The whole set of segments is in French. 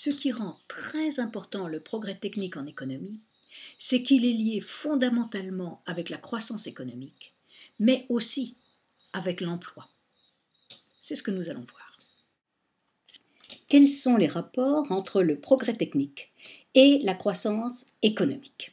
Ce qui rend très important le progrès technique en économie, c'est qu'il est lié fondamentalement avec la croissance économique, mais aussi avec l'emploi. C'est ce que nous allons voir. Quels sont les rapports entre le progrès technique et la croissance économique ?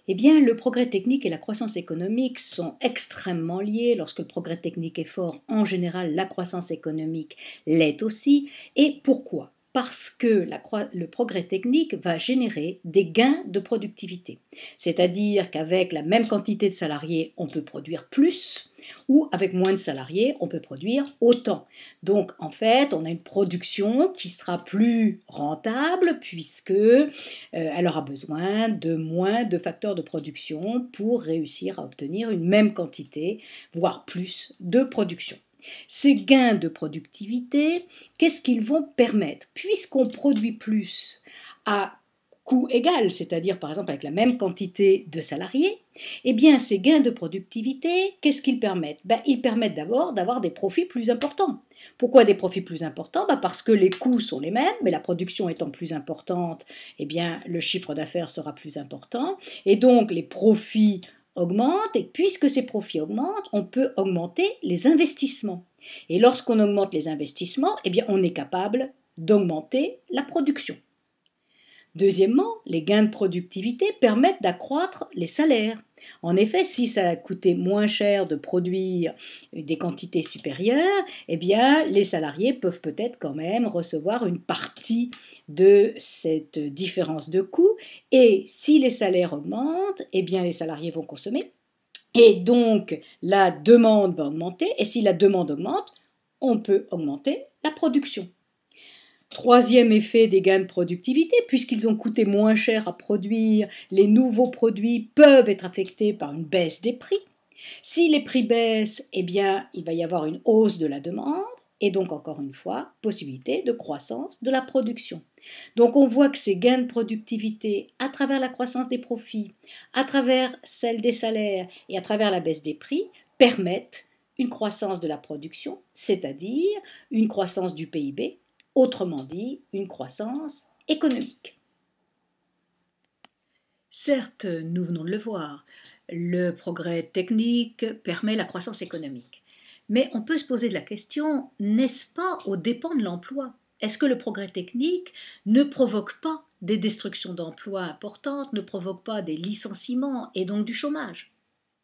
Eh bien, le progrès technique et la croissance économique sont extrêmement liés. Lorsque le progrès technique est fort, en général, la croissance économique l'est aussi. Et pourquoi ? Parce que le progrès technique va générer des gains de productivité. C'est-à-dire qu'avec la même quantité de salariés, on peut produire plus, ou avec moins de salariés, on peut produire autant. Donc, en fait, on a une production qui sera plus rentable puisque elle aura besoin de moins de facteurs de production pour réussir à obtenir une même quantité, voire plus, de production. Ces gains de productivité, qu'est-ce qu'ils vont permettre ? Puisqu'on produit plus à coût égal, c'est-à-dire par exemple avec la même quantité de salariés, eh bien ces gains de productivité, qu'est-ce qu'ils permettent ? Ils permettent d'abord d'avoir des profits plus importants. Pourquoi des profits plus importants ? Parce que les coûts sont les mêmes, mais la production étant plus importante, eh bien le chiffre d'affaires sera plus important, et donc les profits augmentent, et puisque ces profits augmentent, on peut augmenter les investissements. Et lorsqu'on augmente les investissements, eh bien on est capable d'augmenter la production. Deuxièmement, les gains de productivité permettent d'accroître les salaires. En effet, si ça coûtait moins cher de produire des quantités supérieures, eh bien, les salariés peuvent peut-être quand même recevoir une partie de cette différence de coût. Et si les salaires augmentent, eh bien, les salariés vont consommer. Et donc, la demande va augmenter. Et si la demande augmente, on peut augmenter la production. Troisième effet des gains de productivité, puisqu'ils ont coûté moins cher à produire, les nouveaux produits peuvent être affectés par une baisse des prix. Si les prix baissent, eh bien, il va y avoir une hausse de la demande et donc, encore une fois, possibilité de croissance de la production. Donc, on voit que ces gains de productivité, à travers la croissance des profits, à travers celle des salaires et à travers la baisse des prix, permettent une croissance de la production, c'est-à-dire une croissance du PIB, autrement dit, une croissance économique. Certes, nous venons de le voir, le progrès technique permet la croissance économique. Mais on peut se poser la question, n'est-ce pas aux dépens de l'emploi ? Est-ce que le progrès technique ne provoque pas des destructions d'emplois importantes, ne provoque pas des licenciements et donc du chômage ?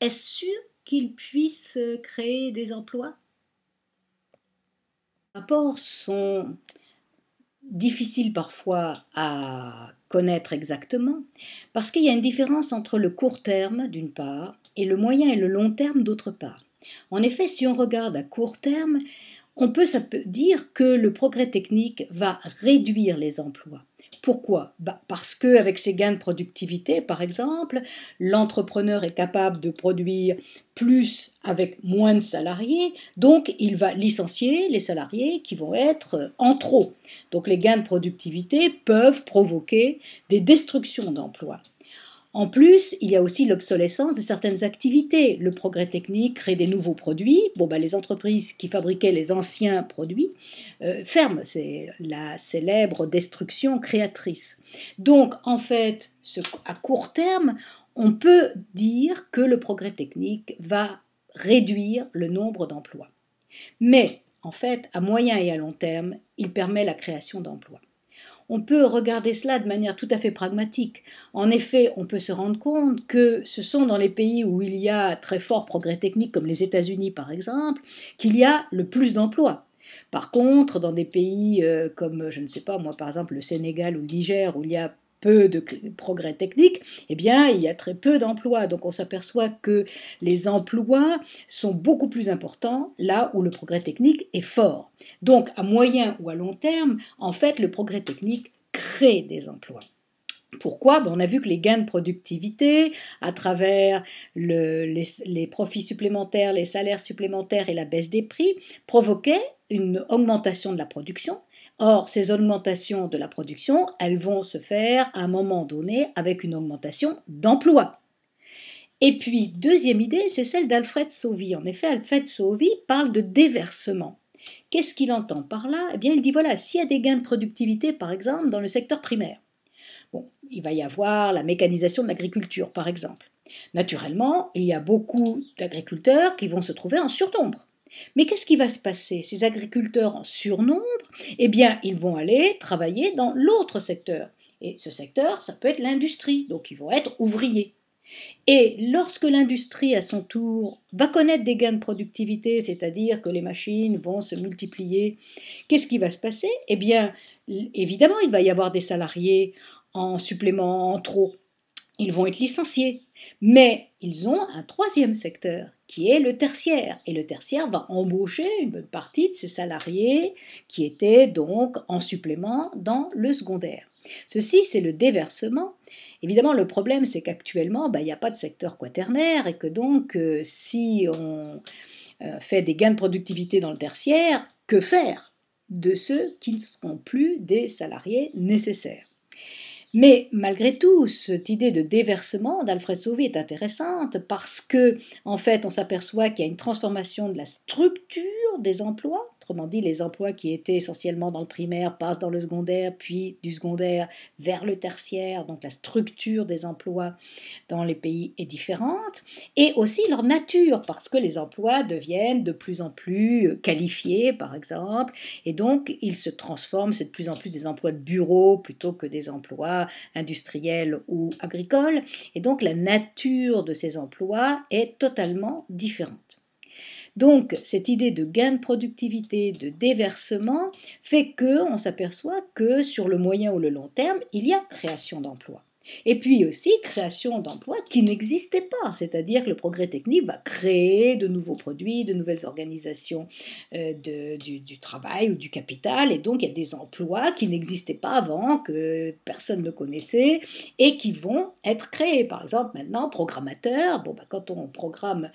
Est-ce sûr qu'il puisse créer des emplois ? Les rapports sont difficiles parfois à connaître exactement, parce qu'il y a une différence entre le court terme d'une part et le moyen et le long terme d'autre part. En effet, si on regarde à court terme, ça peut dire que le progrès technique va réduire les emplois. Pourquoi ? Parce qu'avec ses gains de productivité, par exemple, l'entrepreneur est capable de produire plus avec moins de salariés, donc il va licencier les salariés qui vont être en trop. Donc les gains de productivité peuvent provoquer des destructions d'emplois. En plus, il y a aussi l'obsolescence de certaines activités. Le progrès technique crée des nouveaux produits. Les entreprises qui fabriquaient les anciens produits ferment. C'est la célèbre destruction créatrice. Donc, en fait, à court terme, on peut dire que le progrès technique va réduire le nombre d'emplois. Mais, en fait, à moyen et à long terme, il permet la création d'emplois. On peut regarder cela de manière tout à fait pragmatique. En effet, on peut se rendre compte que ce sont dans les pays où il y a très fort progrès technique, comme les États-Unis par exemple, qu'il y a le plus d'emplois. Par contre, dans des pays comme, je ne sais pas, moi par exemple le Sénégal ou le Niger, où il y a peu de progrès technique, eh bien, il y a très peu d'emplois. Donc on s'aperçoit que les emplois sont beaucoup plus importants là où le progrès technique est fort. Donc à moyen ou à long terme, en fait, le progrès technique crée des emplois. Pourquoi ? On a vu que les gains de productivité, à travers les profits supplémentaires, les salaires supplémentaires et la baisse des prix, provoquaient une augmentation de la production. Or, ces augmentations de la production, elles vont se faire à un moment donné avec une augmentation d'emploi. Et puis, deuxième idée, c'est celle d'Alfred Sauvy. En effet, Alfred Sauvy parle de déversement. Qu'est-ce qu'il entend par là? Eh bien, il dit voilà, s'il y a des gains de productivité, par exemple, dans le secteur primaire, bon, il va y avoir la mécanisation de l'agriculture, par exemple. Naturellement, il y a beaucoup d'agriculteurs qui vont se trouver en surnombre. Mais qu'est-ce qui va se passer? Ces agriculteurs en surnombre, eh bien, ils vont aller travailler dans l'autre secteur. Et ce secteur, ça peut être l'industrie, donc ils vont être ouvriers. Et lorsque l'industrie, à son tour, va connaître des gains de productivité, c'est-à-dire que les machines vont se multiplier, qu'est-ce qui va se passer? Eh bien, évidemment, il va y avoir des salariés en supplément, en trop. Ils vont être licenciés. Mais ils ont un troisième secteur, qui est le tertiaire. Et le tertiaire va embaucher une bonne partie de ces salariés qui étaient donc en supplément dans le secondaire. Ceci, c'est le déversement. Évidemment, le problème, c'est qu'actuellement, il n'y a pas de secteur quaternaire et que donc, si on fait des gains de productivité dans le tertiaire, que faire de ceux qui ne seront plus des salariés nécessaires? Mais malgré tout, cette idée de déversement d'Alfred Sauvy est intéressante parce que, en fait, on s'aperçoit qu'il y a une transformation de la structure des emplois. Autrement dit, les emplois qui étaient essentiellement dans le primaire passent dans le secondaire, puis du secondaire vers le tertiaire. Donc la structure des emplois dans les pays est différente. Et aussi leur nature, parce que les emplois deviennent de plus en plus qualifiés, par exemple. Et donc, ils se transforment, c'est de plus en plus des emplois de bureau plutôt que des emplois industriels ou agricoles. Et donc, la nature de ces emplois est totalement différente. Donc, cette idée de gain de productivité, de déversement, fait qu'on s'aperçoit que sur le moyen ou le long terme, il y a création d'emplois. Et puis aussi création d'emplois qui n'existaient pas, c'est-à-dire que le progrès technique va créer de nouveaux produits, de nouvelles organisations du travail ou du capital, et donc il y a des emplois qui n'existaient pas avant, que personne ne connaissait, et qui vont être créés. Par exemple, maintenant, programmateur, quand on programme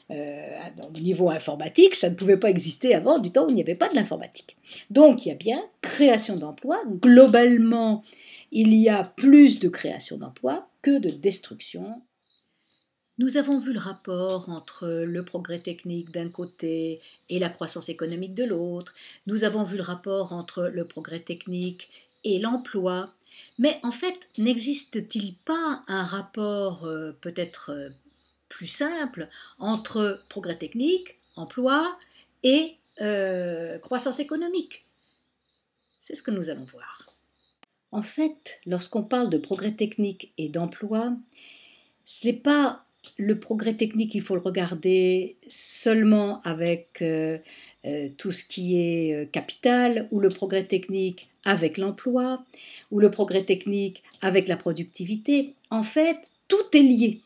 au niveau informatique, ça ne pouvait pas exister avant, du temps où il n'y avait pas de l'informatique. Donc il y a bien création d'emplois. Globalement, il y a plus de création d'emplois que de destruction. Nous avons vu le rapport entre le progrès technique d'un côté et la croissance économique de l'autre. Nous avons vu le rapport entre le progrès technique et l'emploi. Mais en fait, n'existe-t-il pas un rapport peut-être plus simple entre progrès technique, emploi et croissance économique? C'est ce que nous allons voir. En fait, lorsqu'on parle de progrès technique et d'emploi, ce n'est pas le progrès technique, il faut le regarder seulement avec tout ce qui est capital, ou le progrès technique avec l'emploi, ou le progrès technique avec la productivité. En fait, tout est lié.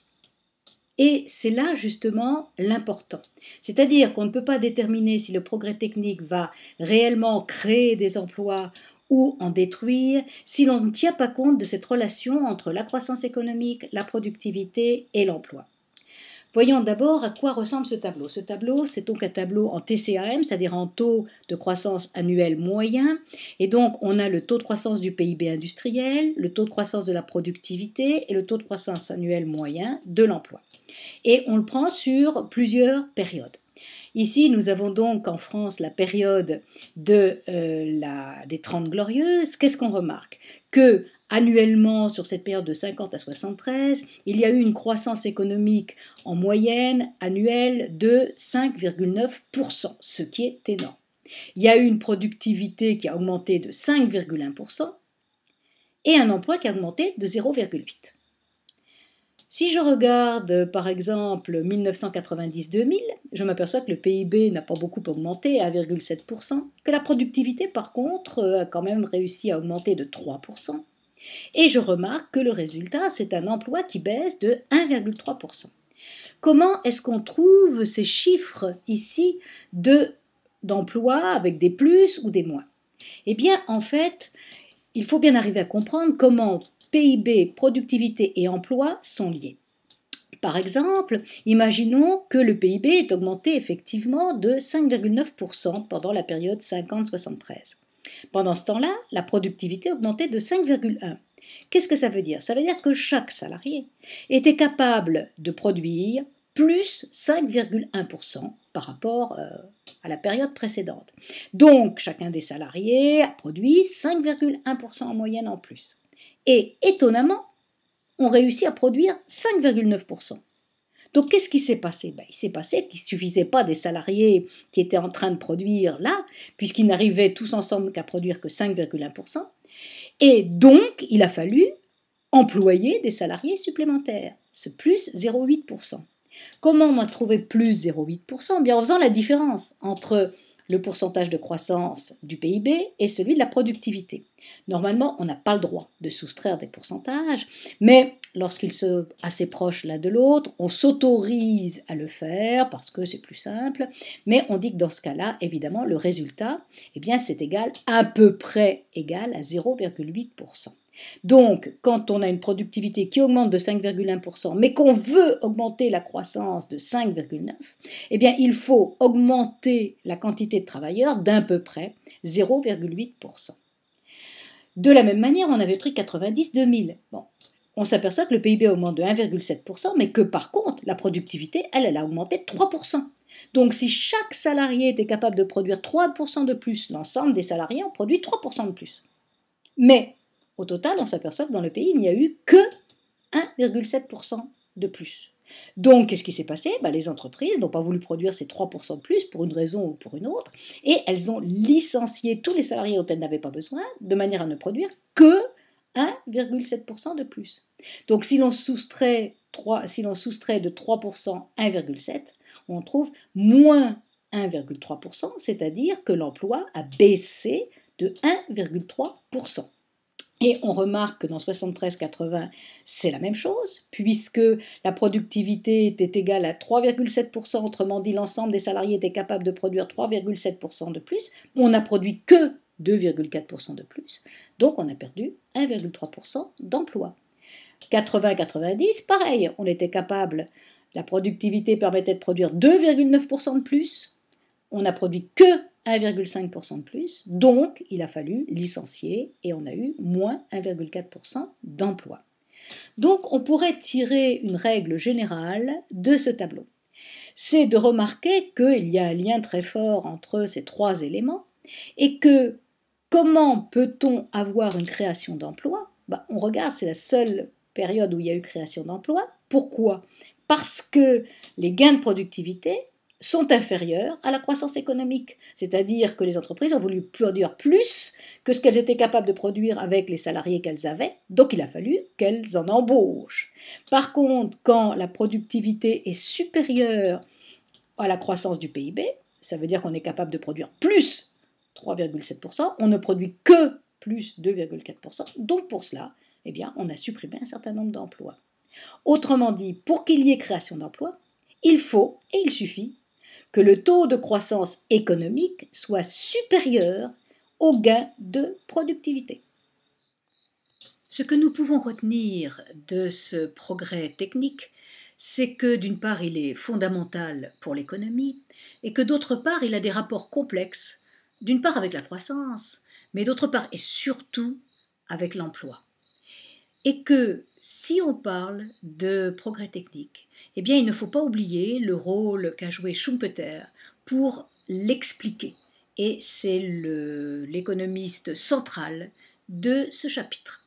Et c'est là justement l'important. C'est-à-dire qu'on ne peut pas déterminer si le progrès technique va réellement créer des emplois ou en détruire si l'on ne tient pas compte de cette relation entre la croissance économique, la productivité et l'emploi. Voyons d'abord à quoi ressemble ce tableau. Ce tableau, c'est donc un tableau en TCAM, c'est-à-dire en taux de croissance annuel moyen. Et donc, on a le taux de croissance du PIB industriel, le taux de croissance de la productivité et le taux de croissance annuel moyen de l'emploi. Et on le prend sur plusieurs périodes. Ici, nous avons donc en France la période des 30 Glorieuses. Qu'est-ce qu'on remarque? Que annuellement, sur cette période de 50 à 73, il y a eu une croissance économique en moyenne annuelle de 5,9%, ce qui est énorme. Il y a eu une productivité qui a augmenté de 5,1% et un emploi qui a augmenté de 0,8%. Si je regarde par exemple 1990-2000, je m'aperçois que le PIB n'a pas beaucoup augmenté à 1,7%, que la productivité par contre a quand même réussi à augmenter de 3%, et je remarque que le résultat c'est un emploi qui baisse de 1,3%. Comment est-ce qu'on trouve ces chiffres ici d'emplois avec des plus ou des moins? Eh bien en fait, il faut bien arriver à comprendre comment PIB, productivité et emploi sont liés. Par exemple, imaginons que le PIB est augmenté effectivement de 5,9% pendant la période 50-73. Pendant ce temps-là, la productivité a augmenté de 5,1%. Qu'est-ce que ça veut dire? Ça veut dire que chaque salarié était capable de produire plus 5,1% par rapport à la période précédente. Donc, chacun des salariés a produit 5,1% en moyenne en plus. Et étonnamment, on réussit à produire 5,9%. Donc, qu'est-ce qui s'est passé? Il s'est passé qu'il ne suffisait pas des salariés qui étaient en train de produire là, puisqu'ils n'arrivaient tous ensemble qu'à produire que 5,1%. Et donc, il a fallu employer des salariés supplémentaires, ce plus 0,8%. Comment on a trouvé plus 0,8%? Bien, en faisant la différence entre le pourcentage de croissance du PIB et celui de la productivité. Normalement, on n'a pas le droit de soustraire des pourcentages, mais lorsqu'ils sont assez proches l'un de l'autre, on s'autorise à le faire parce que c'est plus simple, mais on dit que dans ce cas-là, évidemment, le résultat, c'est égal, à peu près égal à 0,8%. Donc, quand on a une productivité qui augmente de 5,1%, mais qu'on veut augmenter la croissance de 5,9%, il faut augmenter la quantité de travailleurs d'à peu près 0,8%. De la même manière, on avait pris 90-2000. Bon, on s'aperçoit que le PIB augmente de 1,7%, mais que par contre, la productivité, elle a augmenté de 3%. Donc, si chaque salarié était capable de produire 3% de plus, l'ensemble des salariés ont produit 3% de plus. Mais au total, on s'aperçoit que dans le pays, il n'y a eu que 1,7% de plus. Donc, qu'est-ce qui s'est passé? Les entreprises n'ont pas voulu produire ces 3% de plus pour une raison ou pour une autre, et elles ont licencié tous les salariés dont elles n'avaient pas besoin, de manière à ne produire que 1,7% de plus. Donc, si l'on soustrait de 3% 1,7%, on trouve moins 1,3%, c'est-à-dire que l'emploi a baissé de 1,3%. Et on remarque que dans 73-80, c'est la même chose, puisque la productivité était égale à 3,7%, autrement dit l'ensemble des salariés étaient capables de produire 3,7% de plus, on n'a produit que 2,4% de plus, donc on a perdu 1,3% d'emploi. 80-90, pareil, on était capable, la productivité permettait de produire 2,9% de plus, on n'a produit que 1,5% de plus, donc il a fallu licencier et on a eu moins 1,4% d'emploi. Donc on pourrait tirer une règle générale de ce tableau. C'est de remarquer qu'il y a un lien très fort entre ces trois éléments et que comment peut-on avoir une création d'emploi? On regarde, c'est la seule période où il y a eu création d'emploi. Pourquoi? Parce que les gains de productivité sont inférieurs à la croissance économique. C'est-à-dire que les entreprises ont voulu produire plus que ce qu'elles étaient capables de produire avec les salariés qu'elles avaient, donc il a fallu qu'elles en embauchent. Par contre, quand la productivité est supérieure à la croissance du PIB, ça veut dire qu'on est capable de produire plus 3,7%, on ne produit que plus 2,4%, donc pour cela, on a supprimé un certain nombre d'emplois. Autrement dit, pour qu'il y ait création d'emplois, il faut et il suffit que le taux de croissance économique soit supérieur au gain de productivité. Ce que nous pouvons retenir de ce progrès technique, c'est que d'une part il est fondamental pour l'économie et que d'autre part il a des rapports complexes, d'une part avec la croissance, mais d'autre part et surtout avec l'emploi. Et que si on parle de progrès technique, il ne faut pas oublier le rôle qu'a joué Schumpeter pour l'expliquer. Et c'est l'économiste central de ce chapitre.